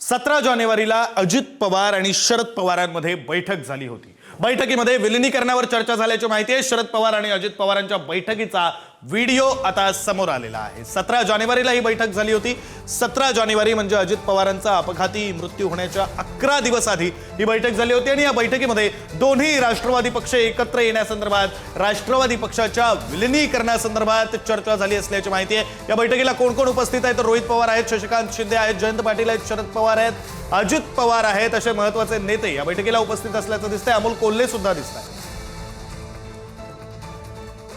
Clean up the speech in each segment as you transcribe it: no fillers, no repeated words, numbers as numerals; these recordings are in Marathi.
17 जानेवारीला अजित पवार आणि शरद पवारांमध्ये बैठक झाली होती। बैठकीमध्ये विलीनीकरणावर चर्चा झाल्याची माहिती आहे। शरद पवार आणि अजित पवारांच्या बैठकीचा व्हिडिओ आता समोर आलेला आहे। 17 जानेवारीला ही बैठक झाली होती। 17 जानेवारी म्हणजे अजित पवारांचा अपघाती मृत्यू होण्याच्या 11 दिवस आधी ही बैठक झाली होती आणि या बैठकीमध्ये दोन्ही राष्ट्रवादी पक्ष एकत्र येण्यासंदर्भात, राष्ट्रवादी पक्षाच्या विलीनीकरणासंदर्भात चर्चा झाली असल्याची माहिती आहे। या बैठकीला कोण कोण उपस्थित आहेत? रोहित पवार आहेत, शशिकांत शिंदे आहेत, जयंत पाटील आहेत, शरद पवार आहेत, अजित पवार आहेत, असे महत्त्वाचे नेते या बैठकीला उपस्थित असल्याचं दिसतंय। अमोल कोल्हे सुद्धा दिसतात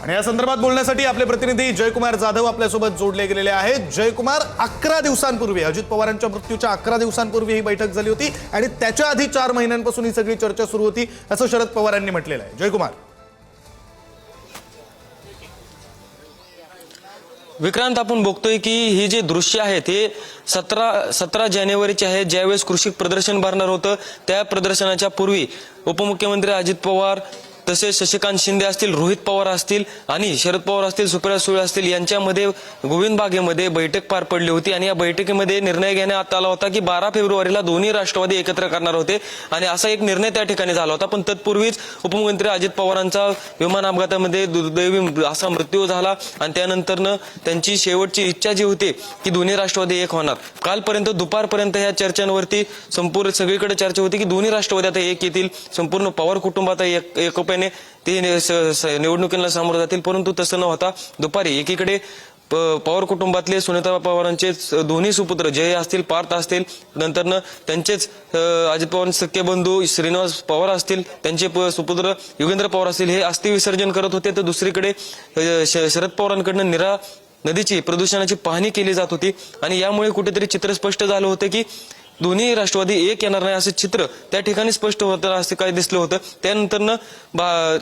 आणि या संदर्भात बोलण्यासाठी आपले प्रतिनिधी जयकुमार जाधव आपल्यासोबत जोडले गेलेले आहेत। जयकुमार, 11 दिवसांपूर्वी अजित पवारांच्या मृत्यूच्या 11 दिवसांपूर्वी ही बैठक झाली होती आणि त्याच्या आधी 4 महिन्यांपासून ही सगळी चर्चा सुरू होती असं शरद पवारांनी म्हटलेलं आहे। जयकुमार, विक्रांत, आपण बघतोय की ही जे दृश्य आहेत हे 17 जानेवारीचे आहेत, ज्यावेळेस कृषी प्रदर्शन भरणार होतं। त्या प्रदर्शनाच्या पूर्वी उपमुख्यमंत्री अजित पवार, तसेच शशिकांत शिंदे असतील, रोहित पवार असतील आणि शरद पवार असतील, सुप्रिया सुळे असतील यांच्यामध्ये गोविंद बागेमध्ये बैठक पार पडली होती आणि या बैठकीमध्ये निर्णय घेण्यात आला होता की 12 फेब्रुवारीला दोन्ही राष्ट्रवादी एकत्र करणार होते आणि असा एक निर्णय त्या ठिकाणी झाला होता। पण तत्पूर्वीच उपमुख्यमंत्री अजित पवारांचा विमान अपघातामध्ये दुर्दैवी असा मृत्यू झाला आणि त्यानंतरनं त्यांची शेवटची इच्छा जी होती की दोन्ही राष्ट्रवादी एक होणार। कालपर्यंत दुपारपर्यंत ह्या चर्चांवरती संपूर्ण सगळीकडे चर्चा होती की दोन्ही राष्ट्रवादी आता एक येतील, संपूर्ण पवार कुटुंबात एकोप्याने ते निवडणुकीला सामोरं जातील। परंतु तसं न होता दुपारी एकीकडे पवार कुटुंबातले सुनेत्रा पवारांचे दोन्ही सुपुत्र जय असतील, पार्थ असतील, नंतरनं त्यांचेच अजित पवार सख्खे बंधू श्रीनिवास पवार असतील, त्यांचे सुपुत्र योगेंद्र पवार असतील, हे अस्थि विसर्जन करत होते। तर दुसरीकडे शरद पवारांकडनं निरा नदीची प्रदूषणाची पाहणी केली जात होती आणि यामुळे कुठेतरी चित्र स्पष्ट झालं होतं की दोन्ही राष्ट्रवादी एक येणार नाही असे चित्र त्या ठिकाणी स्पष्ट होतं, असे काय दिसलं होतं। त्यानंतरनं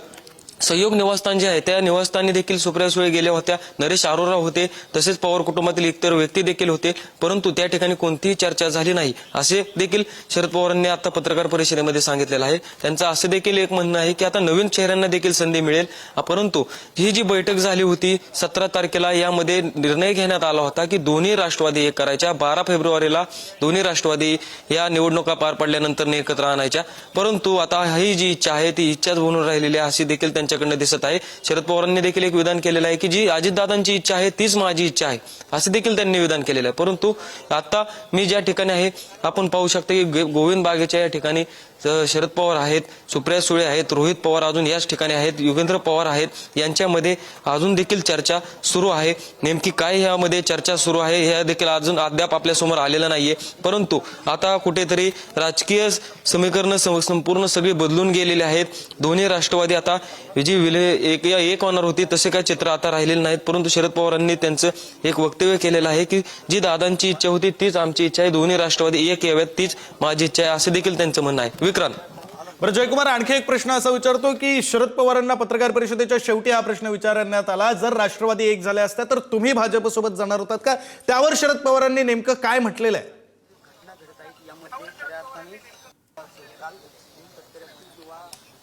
सहयोग निवासस्थान जे आहे त्या निवासस्थानी देखील सुप्रिया सुळे गेल्या होत्या, नरेश अरोरा होते, तसेच पवार कुटुंबातील इतर व्यक्ती देखील होते, परंतु त्या ठिकाणी कोणतीही चर्चा झाली नाही असे देखील शरद पवारांनी आता पत्रकार परिषदेमध्ये सांगितलेलं आहे। त्यांचं असं देखील एक म्हणणं आहे की आता नवीन चेहऱ्यांना देखील संधी मिळेल, परंतु ही जी बैठक झाली होती 17 तारखेला यामध्ये निर्णय घेण्यात आला होता की दोन्ही राष्ट्रवादी एक करायच्या। 12 फेब्रुवारीला दोन्ही राष्ट्रवादी या निवडणुका पार पडल्यानंतर एकत्र आणायच्या, परंतु आता ही जी इच्छा आहे ती इच्छाच बनून राहिलेली आहे अशी देखील त्यांच्याकडनं दिसत आहे। शरद पवारांनी देखील एक विधान केलेलं आहे की जी अजितदादांची इच्छा आहे तीच माझी इच्छा आहे असे देखील त्यांनी विधान केलेलं आहे। परंतु आता मी ज्या ठिकाणी आहे आपण पाहू शकतो की गोविंद बागेच्या या ठिकाणी शरद पवार आहेत, सुप्रिया सुळे आहेत, रोहित पवार अजून याच ठिकाणी आहेत, योगेंद्र पवार आहेत, यांच्यामध्ये अजून देखील चर्चा सुरू आहे। नेमकी काय यामध्ये चर्चा सुरू आहे हे देखील अजून अद्याप आपल्या समोर आलेलं नाहीये, परंतु आता कुठेतरी राजकीय समीकरण संपूर्ण सगळी बदलून गेलेली आहेत। दोन्ही राष्ट्रवादी आता जी एक होणार होती तसे काय चित्र आता राहिलेले नाहीत, परंतु शरद पवारांनी त्यांचं एक वक्तव्य केलेलं आहे की जी दादांची इच्छा होती तीच आमची इच्छा आहे, दोन्ही राष्ट्रवादी एक याव्यात तीच माझी इच्छा आहे असं देखील त्यांचं म्हणणं आहे। विक्रांत, बरं जयकुमार, आणखी एक प्रश्न असा विचारतो की शरद पवारांना पत्रकार परिषदेच्या शेवटी हा प्रश्न विचारण्यात आला, जर राष्ट्रवादी एक झाले असता तर तुम्ही भाजपसोबत जाणार होतात का? त्यावर शरद पवारांनी नेमकं काय म्हटलेलं आहे?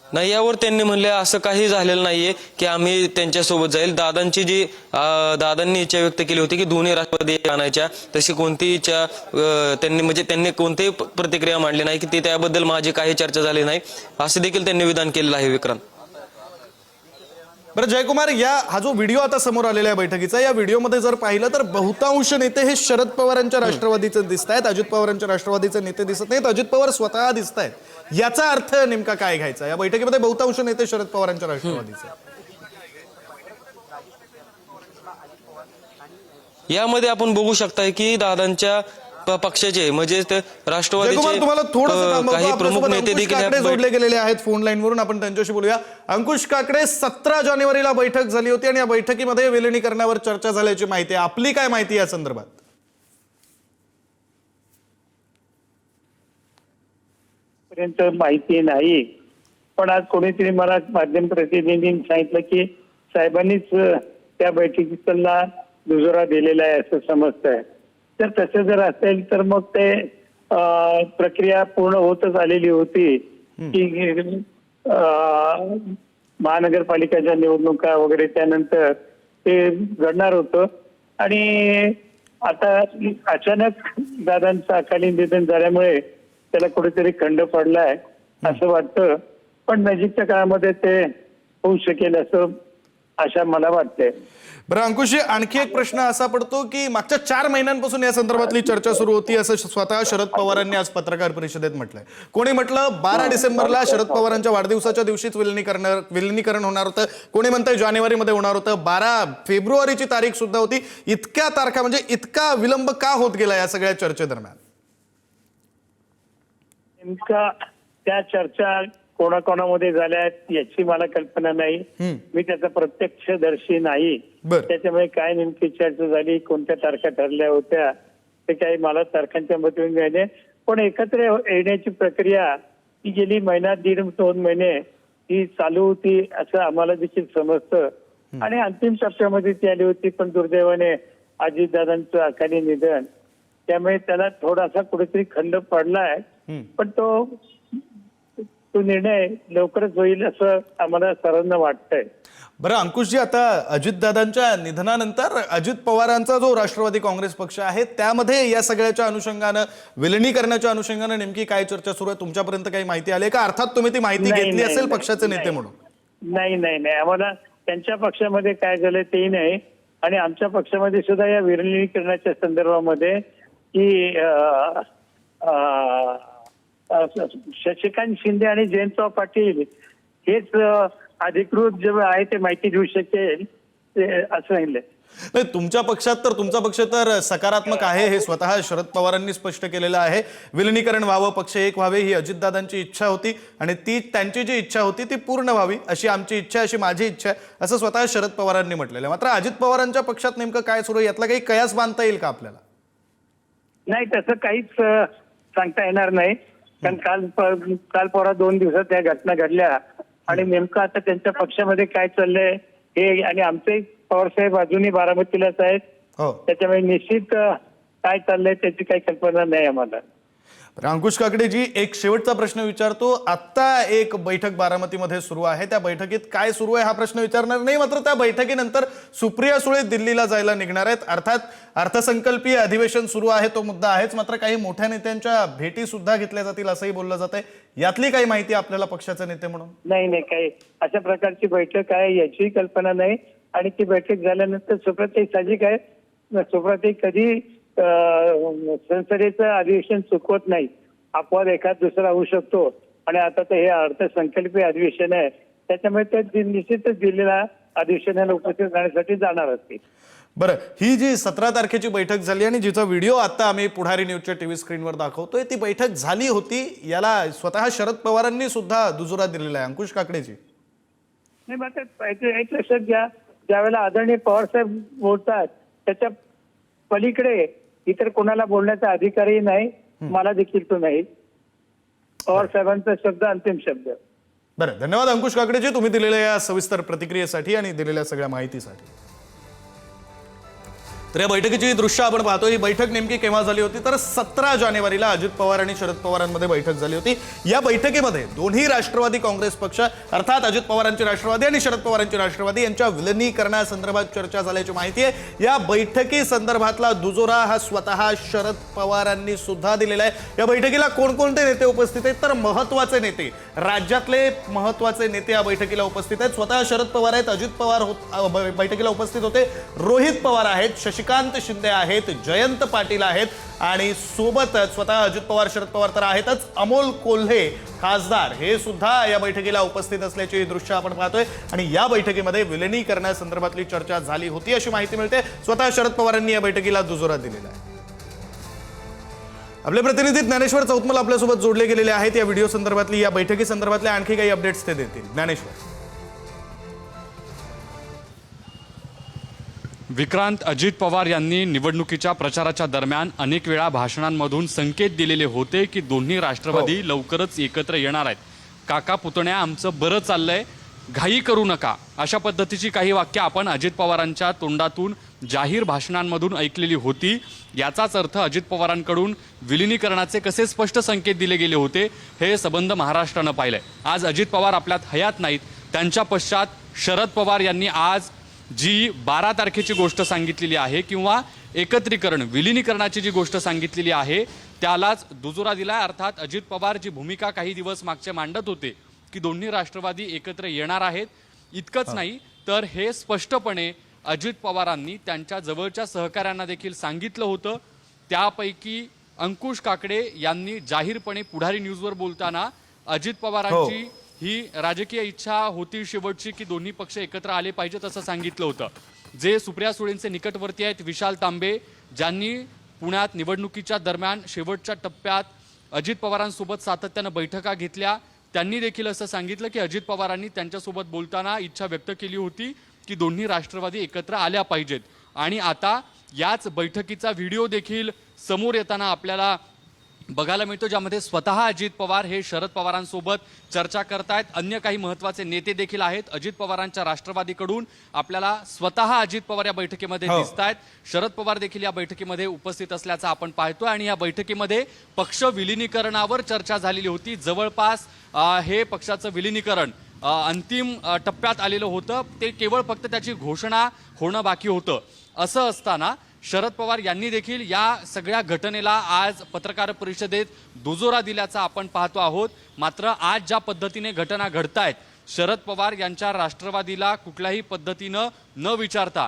नाही, यावर त्यांनी म्हणले असं काही झालेलं नाहीये की आम्ही त्यांच्यासोबत जाईल। दादांनी इच्छा व्यक्त केली होती की दोन्ही राष्ट्रवादी आणायच्या, तशी कोणती इच्छा त्यांनी कोणतीही प्रतिक्रिया मांडली नाही की त्याबद्दल माझी काही चर्चा झाली नाही असं देखील त्यांनी विधान केलेलं आहे। विक्रांत, बरं जयकुमार, हा जो व्हिडिओ आता समोर आलेला आहे बैठकीचा, या व्हिडिओमध्ये जर पाहिलं तर बहुतांश नेते हे शरद पवारांच्या राष्ट्रवादीचे दिसत आहेत, अजित पवारांच्या राष्ट्रवादीचे नेते दिसत नाहीत, अजित पवार स्वतः दिसत आहेत। याचा अर्थ नेमका काय घ्यायचा? या बैठकीमध्ये बहुतांश नेते शरद पवारांच्या राष्ट्रवादीचे, यामध्ये आपण बघू शकताय की दादांच्या पक्षाचे म्हणजे राष्ट्रवादीचे काही प्रमुख नेते देखील जोडले गेलेले आहेत फोन लाईन वरून, आपण त्यांच्याशी बोलूया। अंकुश काकडे, 17 जानेवारीला बैठक झाली होती आणि या बैठकीमध्ये विलीनीकरणावर चर्चा झाल्याची माहिती आहे, आपली काय माहिती या संदर्भात? पर्यंत माहिती नाही, पण आज कोणीतरी मला माध्यम प्रतिनिधींनी सांगितलं की साहेबांनीच त्या बैठकीला दुजोरा दिलेला आहे असं समजतंय। तर तसं जर असेल तर मग ते प्रक्रिया पूर्ण होतच आलेली होती की महानगरपालिकेच्या निवडणुका वगैरे त्यानंतर ते घडणार होतं आणि आता अचानक दादांचं अकाली निधन झाल्यामुळे त्याला कुठेतरी खंड पडलाय असं वाटतं, पण नजीकच्या काळामध्ये ते होऊ शकेल असं आशा मला वाटते. बरं अंकुशजी, आणखी एक प्रश्न असा पडतो की मागच्या 4 महिन्यांपासून या संदर्भातली चर्चा सुरू होती असं स्वतः शरद पवारांनी आज पत्रकार परिषदेत म्हटलंय. कोणी म्हटलं 12 डिसेंबरला शरद पवारांच्या वाढदिवसाच्या दिवशीच विलिनीकरण होणार होतं, कोणी म्हणतंय जानेवारीमध्ये होणार होतं, 12 फेब्रुवारीची तारीख सुद्धा होती. इतक्या तारखा म्हणजे इतका विलंब का होत गेला या सगळ्या चर्चेदरम्यान? नेमका त्या चर्चा कोणाकोणामध्ये झाल्या याची मला कल्पना नाही. मी त्याचा प्रत्यक्षदर्शी नाही. बरं. त्याच्यामुळे काय नेमकी चर्चा झाली, कोणत्या तारखा ठरल्या होत्या ते काही मला तारखांच्या मध्ये नाही. पण एकत्र येण्याची प्रक्रिया ही गेली महिना 1.5-2 महिने ही चालू होती असं आम्हाला देखील समजतं. आणि अंतिम टप्प्यामध्ये ती आली होती, पण दुर्दैवाने अजितदादांचं अकाली निधन त्यामुळे त्याला थोडासा कुठेतरी खंड पडलाय. पण तो निर्णय लवकरच होईल असं आम्हाला सर्वांना वाटतंय. बरं अंकुशजी, आता अजितदादांच्या निधनानंतर अजित पवारांचा जो राष्ट्रवादी काँग्रेस पक्ष आहे त्यामध्ये या सगळ्याच्या अनुषंगानं विलिनीकरणाच्या अनुषंगानं नेमकी काय चर्चा सुरू आहे? तुमच्यापर्यंत काही माहिती आली का? अर्थात तुम्ही ती माहिती घेतली असेल पक्षाचे नेते म्हणून. नाही आम्हाला त्यांच्या पक्षामध्ये काय झालं तेही नाही, आणि आमच्या पक्षामध्ये सुद्धा या विलिनीकरणाच्या संदर्भामध्ये की शशिकांत शिंदे आणि जयंतराव पाटील हेच अधिकृत जे आहे ते माहिती देऊ शकेल असं सांगितलं. नाही, तुमच्या पक्षात तर तुमचा पक्ष तर सकारात्मक आहे हे स्वतः शरद पवारांनी स्पष्ट केलेलं आहे. विलिनीकरण व्हावं, पक्ष एक व्हावे ही अजितदादांची इच्छा होती आणि ती त्यांची जी इच्छा होती ती पूर्ण व्हावी अशी आमची इच्छा, अशी माझी इच्छा आहे असं स्वतः शरद पवारांनी म्हटलेलं आहे. मात्र अजित पवारांच्या पक्षात नेमकं काय सुरू आहे यातला काही कयास बांधता येईल का आपल्याला? नाही, तसं काहीच सांगता येणार नाही. कारण काल परवा 2 दिवसात त्या घटना घडल्या आणि नेमकं आता त्यांच्या पक्षामध्ये काय चाललंय हे, आणि आमचे पवारसाहेब अजूनही बारामतीलाच आहेत. त्याच्यामुळे निश्चित काय चाललंय त्याची काही कल्पना नाही आम्हाला. अंकुश काकडेजी, एक शेवटचा प्रश्न विचारतो. आता एक बैठक बारामतीमध्ये सुरू आहे, त्या बैठकीत काय सुरू आहे हा प्रश्न विचारणार नाही, मात्र त्या बैठकीनंतर सुप्रिया सुळे दिल्लीला जायला निघणार आहेत. अर्थात अर्थसंकल्पीय अधिवेशन सुरू आहे तो मुद्दा आहेच, मात्र काही मोठ्या नेत्यांच्या भेटी सुद्धा घेतल्या जातील असंही बोललं जात आहे. यातली काही माहिती आपल्याला पक्षाचे नेते म्हणून? नाही, काही अशा प्रकारची बैठक आहे याची कल्पना नाही. आणि ती बैठक झाल्यानंतर सुप्रियाताई साहजिक आहे, सुप्रियाताई कधी संसदेचं अधिवेशन चुकवत नाही. अपवाद एखाद दुसरा होऊ शकतो, आणि आता तर हे अर्थसंकल्पीय अधिवेशन आहे त्याच्यामुळे ते निश्चितच दिल्लीला अधिवेशनाला उपस्थित राहण्यासाठी जाणार असतील. बरं, ही जी 17 तारखेची बैठक झाली आणि जिचा व्हिडिओ आता आम्ही पुढारी न्यूजच्या टीव्ही स्क्रीनवर दाखवतोय, ती बैठक झाली होती याला स्वतः शरद पवारांनी सुद्धा दुजोरा दिलेला आहे. अंकुश काकडेजी, नाही मात्र एक लक्षात घ्या, ज्यावेळेला आदरणीय पवारसाहेब बोलतात त्याच्या पलीकडे इतर कोणाला बोलण्याचा अधिकारही नाही, मला देखील तो नाही. पवार साहेबांचा शब्द अंतिम शब्द. बरं, धन्यवाद अंकुश काकडेजी तुम्ही दिलेल्या या सविस्तर प्रतिक्रियेसाठी आणि दिलेल्या सगळ्या माहितीसाठी. तर या बैठकीची दृश्य आपण पाहतो. ही बैठक नेमकी केव्हा झाली होती तर 17 जानेवारीला अजित पवार आणि शरद पवारांमध्ये बैठक झाली होती. या बैठकीमध्ये दोन्ही राष्ट्रवादी काँग्रेस पक्ष अर्थात अजित पवारांची राष्ट्रवादी आणि शरद पवारांची राष्ट्रवादी यांच्या विलिनीकरणासंदर्भात चर्चा झाल्याची माहिती आहे. या बैठकी संदर्भातला दुजोरा हा स्वतः शरद पवारांनी सुद्धा दिलेला आहे. या बैठकीला कोणकोणते नेते उपस्थित आहेत तर महत्वाचे नेते, राज्यातले महत्वाचे नेते या बैठकीला उपस्थित आहेत. स्वतः शरद पवार आहेत, अजित पवार बैठकीला उपस्थित होते, रोहित पवार आहेत, शशिकांत शिंदे आहेत, जयंत पाटील आहेत आणि सोबतच स्वतः अजित पवार शरद पवार तर आहेतच, अमोल कोल्हे खासदार हे सुद्धा या बैठकीला उपस्थित असल्याची दृश्य आपण पाहतोय. आणि या बैठकीमध्ये विलिनीकरणासंदर्भातली चर्चा झाली होती अशी माहिती मिळते. स्वतः शरद पवारांनी या बैठकीला दुजोरा दिलेला आहे. आपले प्रतिनिधी ज्ञानेश्वर चौतमल आपल्यासोबत जोडले गेलेले आहेत. या व्हिडिओ संदर्भातली, या बैठकी संदर्भातल्या आणखी काही अपडेट्स ते देतील. ज्ञानेश्वर. विक्रांत, अजित पवार यांनी निवडणुकीच्या प्रचाराच्या दरम्यान अनेक वेळा भाषणांमधून संकेत दिलेले होते की दोन्ही राष्ट्रवादी लवकरच एकत्र येणार आहेत. काका पुतण्या आमचं बरं चाललंय, घाई करू नका, अशा पद्धतीची काही वाक्य आपण अजित पवारांच्या तोंडातून जाहीर भाषणांमधून ऐकलेली होती. याचाच अर्थ अजित पवारांकडून विलिनीकरणाचे कसे स्पष्ट संकेत दिले गेले होते हे सबंध महाराष्ट्रानं पाहिलंय. आज अजित पवार आपल्यात हयात नाहीत, त्यांच्या पश्चात शरद पवार यांनी आज जी 12 तारखेची गोष्ट सांगितलेली आहे किंवा एकत्रीकरण विलिनीकरणाची जी गोष्ट सांगितलेली आहे त्यालाच दुजोरा दिला। अर्थात अजित पवार जी भूमिका काही दिवस मागचे मांडत होते की दोन्ही राष्ट्रवादी एकत्र येणार आहेत, इतकंच नाही तर हे स्पष्टपणे अजित पवारांनी त्यांच्या जवळच्या सहकाऱ्यांना देखील सांगितलं होतं। त्यापैकी अंकुश काकडे यांनी जाहीरपणे पुढारी न्यूजवर बोलताना अजित पवारांची ही राजकीय इच्छा होती शेवटची की दोन्ही पक्ष एकत्र आले पाहिजेत असं सांगितलं होतं। जे सुप्रिया सुळेंचे निकटवर्ती आहेत विशाल तांबे, ज्यांनी पुण्यात निवडणुकीच्या दरम्यान शेवटच्या टप्प्यात अजित पवारांसोबत सातत्यानं बैठका घेतल्या, त्यांनी देखील असं सांगितलं की अजित पवारांनी त्यांच्यासोबत बोलताना इच्छा व्यक्त केली होती की दोन्ही राष्ट्रवादी एकत्र आल्या पाहिजेत। आणि आता याच बैठकीचा व्हिडिओ देखील समोर येताना आपल्याला बघायला मिळतो, ज्यामध्ये स्वतः अजित पवार हे शरद पवारांसोबत चर्चा करतायत। अन्य काही महत्त्वाचे नेते देखील आहेत अजित पवारांच्या राष्ट्रवादीकडून, आपल्याला स्वतः अजित पवार या बैठकीमध्ये दिसतायत। शरद पवार देखील या बैठकीमध्ये उपस्थित असल्याचं आपण पाहतोय आणि या बैठकीमध्ये पक्ष विलिनीकरणावर चर्चा झालेली होती। जवळपास हे पक्षाचं विलिनीकरण अंतिम टप्प्यात आलेलं होतं, ते केवळ फक्त त्याची घोषणा होणं बाकी होतं। असं असताना शरद पवार यांनी देखील या सगळ्या घटनेला आज पत्रकार परिषदेत दुजोरा दिल्याचा आपण पाहतो आहोत। मात्र आज ज्या पद्धतीने घटना घडतायत, शरद पवार यांच्या राष्ट्रवादीला कुठल्याही पद्धतीनं न विचारता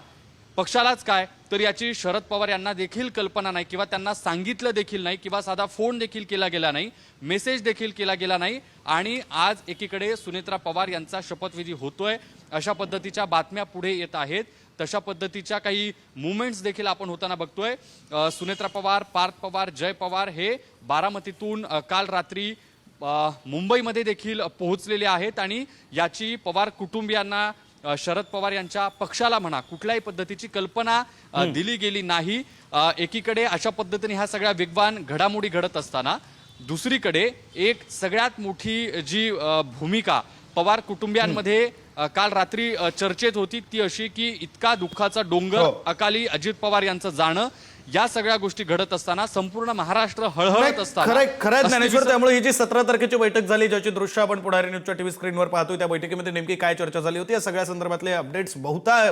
पक्षालाच काय तर याची शरद पवार यांना देखील कल्पना नाही किंवा त्यांना सांगितलं देखील नाही किंवा साधा फोन देखील केला गेला नाही, मेसेज देखील केला गेला नाही। आणि आज एकीकडे सुनेत्रा पवार यांचा शपथविधी होतोय, अशा पद्धतीच्या बातम्या पुढे येत आहेत। तशा पद्धतीच्या काही मुवमेंट्स देखील आपण होताना बघतोय। सुनेत्रा पवार, पार्थ पवार, जय पवार हे बारामतीतून काल रात्री मुंबईमध्ये देखील पोहोचलेले आहेत आणि याची पवार कुटुंबियांना, शरद पवार यांच्या पक्षाला म्हणा कुठल्याही पद्धतीची कल्पना दिली गेली नाही। एकीकडे अशा पद्धतीने ह्या सगळ्या वेगवान घडामोडी घडत असताना दुसरीकडे एक सगळ्यात मोठी जी भूमिका पवार कुटुंबियांमध्ये काल रात्री चर्चेत होती ती अशी की इतका दुःखाचा डोंगर अकाली अजित पवार यांचं जाणं, या सगळ्या गोष्टी घडत असताना संपूर्ण महाराष्ट्र हळहळत असताना खरंय ज्ञानेश्वर, त्यामुळे ही जी 17 तारखेची बैठक झाली ज्याची दृश्य आपण पुढारी न्यूजच्या टीव्ही स्क्रीनवर पाहतोय, त्या बैठकीमध्ये नेमकी काय चर्चा झाली होती या सगळ्या संदर्भातले अपडेट्स बहुता